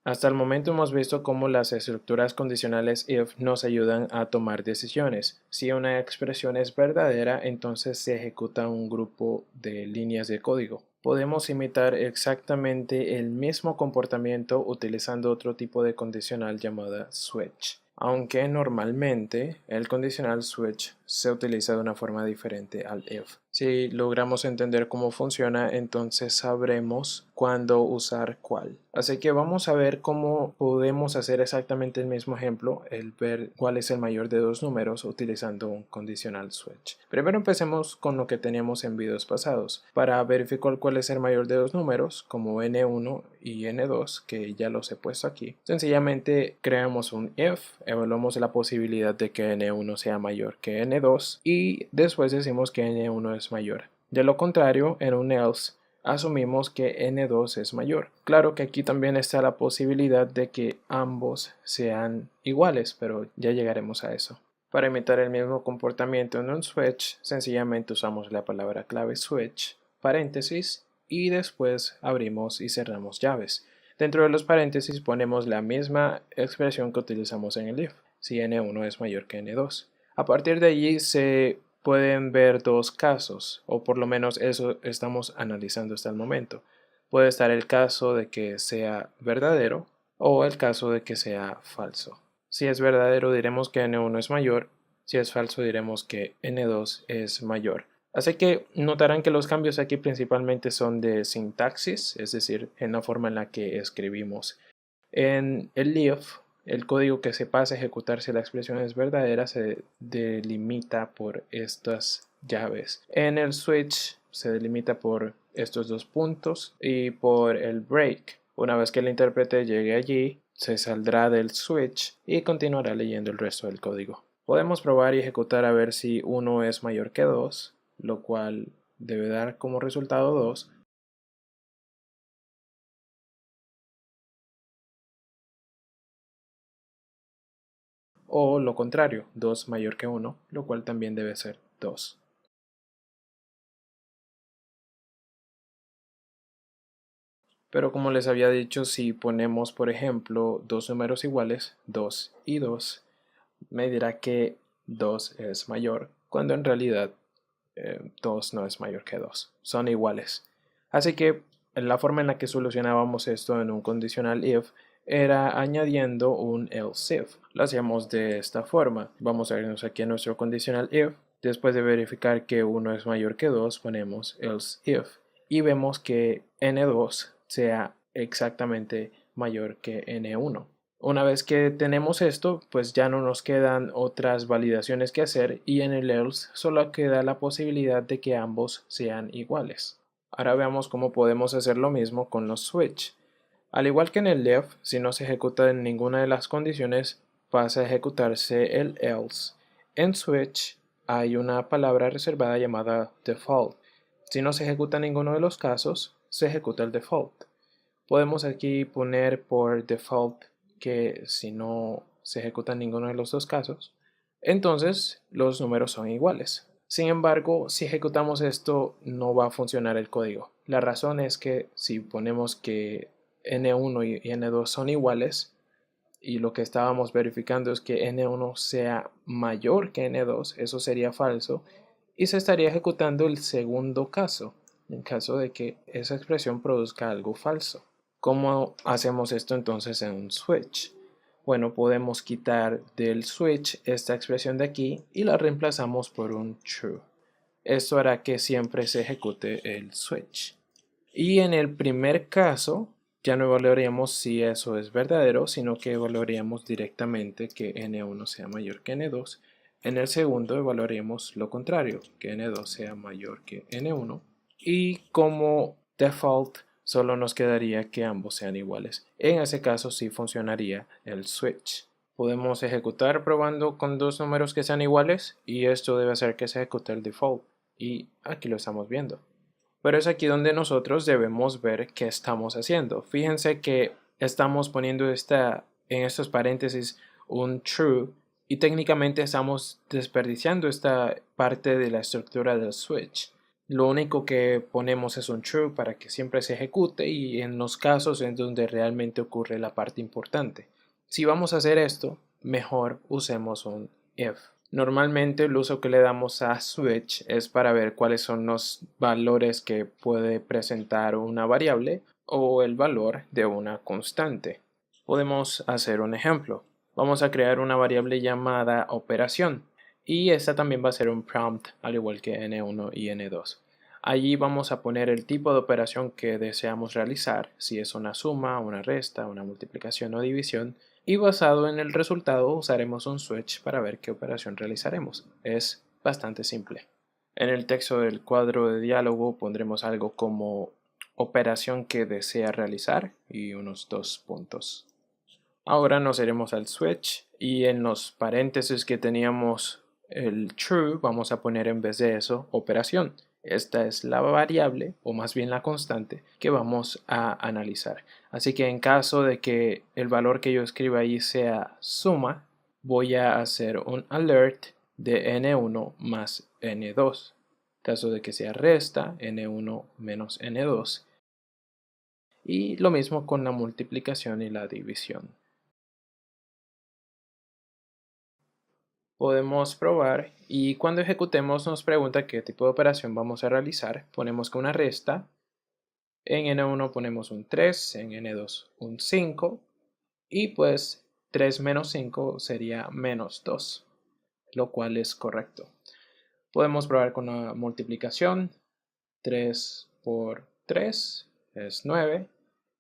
Hasta el momento hemos visto cómo las estructuras condicionales if nos ayudan a tomar decisiones. Si una expresión es verdadera, entonces se ejecuta un grupo de líneas de código. Podemos imitar exactamente el mismo comportamiento utilizando otro tipo de condicional llamada switch, aunque normalmente el condicional switch se utiliza de una forma diferente al if. Si logramos entender cómo funciona, entonces sabremos cuándo usar cuál. Así que vamos a ver cómo podemos hacer exactamente el mismo ejemplo, el ver cuál es el mayor de dos números utilizando un conditional switch. Primero empecemos con lo que teníamos en videos pasados. Para verificar cuál es el mayor de dos números, como n1 y n2, que ya los he puesto aquí, sencillamente creamos un if, evaluamos la posibilidad de que n1 sea mayor que n2 y después decimos que n1 es mayor. De lo contrario, en un else, asumimos que n2 es mayor. Claro que aquí también está la posibilidad de que ambos sean iguales, pero ya llegaremos a eso. Para imitar el mismo comportamiento en un switch, sencillamente usamos la palabra clave switch, paréntesis, y después abrimos y cerramos llaves. Dentro de los paréntesis ponemos la misma expresión que utilizamos en el if, si n1 es mayor que n2. A partir de allí se pueden ver dos casos, o por lo menos eso estamos analizando hasta el momento. Puede estar el caso de que sea verdadero o el caso de que sea falso. Si es verdadero diremos que n1 es mayor, si es falso diremos que n2 es mayor. Así que notarán que los cambios aquí principalmente son de sintaxis, es decir, en la forma en la que escribimos. En el if, el código que se pasa a ejecutar si la expresión es verdadera se delimita por estas llaves. En el switch se delimita por estos dos puntos y por el break. Una vez que el intérprete llegue allí, se saldrá del switch y continuará leyendo el resto del código. Podemos probar y ejecutar a ver si 1 es mayor que 2, lo cual debe dar como resultado 2. O lo contrario, 2 mayor que 1, lo cual también debe ser 2. Pero como les había dicho, si ponemos por ejemplo dos números iguales, 2 y 2, me dirá que 2 es mayor, cuando en realidad 2 no es mayor que 2, son iguales. Así que la forma en la que solucionábamos esto en un conditional if era añadiendo un else if. Lo hacíamos de esta forma. Vamos a irnos aquí a nuestro conditional if. Después de verificar que 1 es mayor que 2, ponemos else if. Y vemos que n2 sea exactamente mayor que n1. Una vez que tenemos esto, pues ya no nos quedan otras validaciones que hacer y en el else solo queda la posibilidad de que ambos sean iguales. Ahora veamos cómo podemos hacer lo mismo con los switch. Al igual que en el if, si no se ejecuta en ninguna de las condiciones, pasa a ejecutarse el else. En switch hay una palabra reservada llamada default. Si no se ejecuta ninguno de los casos, se ejecuta el default. Podemos aquí poner por default que si no se ejecuta ninguno de los dos casos, entonces los números son iguales. Sin embargo, si ejecutamos esto no va a funcionar el código. La razón es que si ponemos que n1 y n2 son iguales y lo que estábamos verificando es que n1 sea mayor que n2, eso sería falso y se estaría ejecutando el segundo caso, en caso de que esa expresión produzca algo falso. ¿Cómo hacemos esto entonces en un switch? Bueno, podemos quitar del switch esta expresión de aquí y la reemplazamos por un true. Esto hará que siempre se ejecute el switch. Y en el primer caso, ya no evaluaríamos si eso es verdadero, sino que evaluaríamos directamente que n1 sea mayor que n2. En el segundo evaluaríamos lo contrario, que n2 sea mayor que n1. Y como default, solo nos quedaría que ambos sean iguales. En ese caso sí funcionaría el switch. Podemos ejecutar probando con dos números que sean iguales y esto debe hacer que se ejecute el default. Y aquí lo estamos viendo. Pero es aquí donde nosotros debemos ver qué estamos haciendo. Fíjense que estamos poniendo en estos paréntesis un true y técnicamente estamos desperdiciando esta parte de la estructura del switch. Lo único que ponemos es un true para que siempre se ejecute y en los casos en donde realmente ocurre la parte importante. Si vamos a hacer esto, mejor usemos un if. Normalmente el uso que le damos a switch es para ver cuáles son los valores que puede presentar una variable o el valor de una constante. Podemos hacer un ejemplo. Vamos a crear una variable llamada operación y esta también va a ser un prompt al igual que n1 y n2. Allí vamos a poner el tipo de operación que deseamos realizar, si es una suma, una resta, una multiplicación o división, y basado en el resultado usaremos un switch para ver qué operación realizaremos. Es bastante simple. En el texto del cuadro de diálogo pondremos algo como operación que desea realizar y unos 2 puntos. Ahora nos iremos al switch y en los paréntesis que teníamos el true vamos a poner en vez de eso operación. Esta es la variable o más bien la constante que vamos a analizar. Así que en caso de que el valor que yo escriba ahí sea suma, voy a hacer un alert de n1 más n2. En caso de que sea resta, n1 menos n2. Y lo mismo con la multiplicación y la división. Podemos probar y cuando ejecutemos nos pregunta qué tipo de operación vamos a realizar. Ponemos que una resta, en n1 ponemos un 3, en n2 un 5 y pues 3 menos 5 sería menos 2, lo cual es correcto. Podemos probar con la multiplicación, 3 por 3 es 9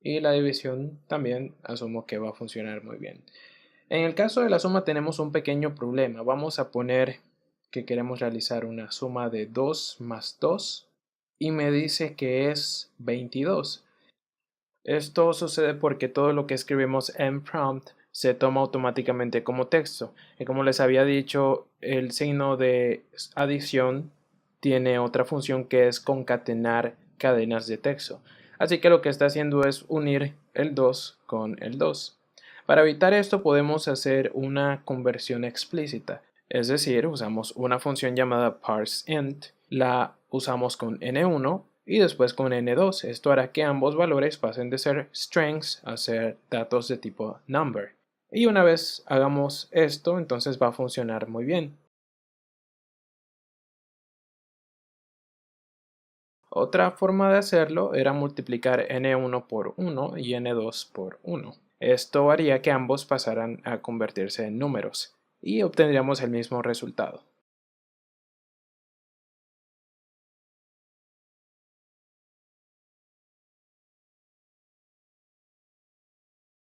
y la división también asumo que va a funcionar muy bien. En el caso de la suma tenemos un pequeño problema. Vamos a poner que queremos realizar una suma de 2 más 2 y me dice que es 22. Esto sucede porque todo lo que escribimos en prompt se toma automáticamente como texto. Y como les había dicho, el signo de adición tiene otra función que es concatenar cadenas de texto. Así que lo que está haciendo es unir el 2 con el 2. Para evitar esto podemos hacer una conversión explícita, es decir, usamos una función llamada parseInt, la usamos con n1 y después con n2. Esto hará que ambos valores pasen de ser strings a ser datos de tipo number. Y una vez hagamos esto, entonces va a funcionar muy bien. Otra forma de hacerlo era multiplicar n1 por 1 y n2 por 1. Esto haría que ambos pasaran a convertirse en números y obtendríamos el mismo resultado.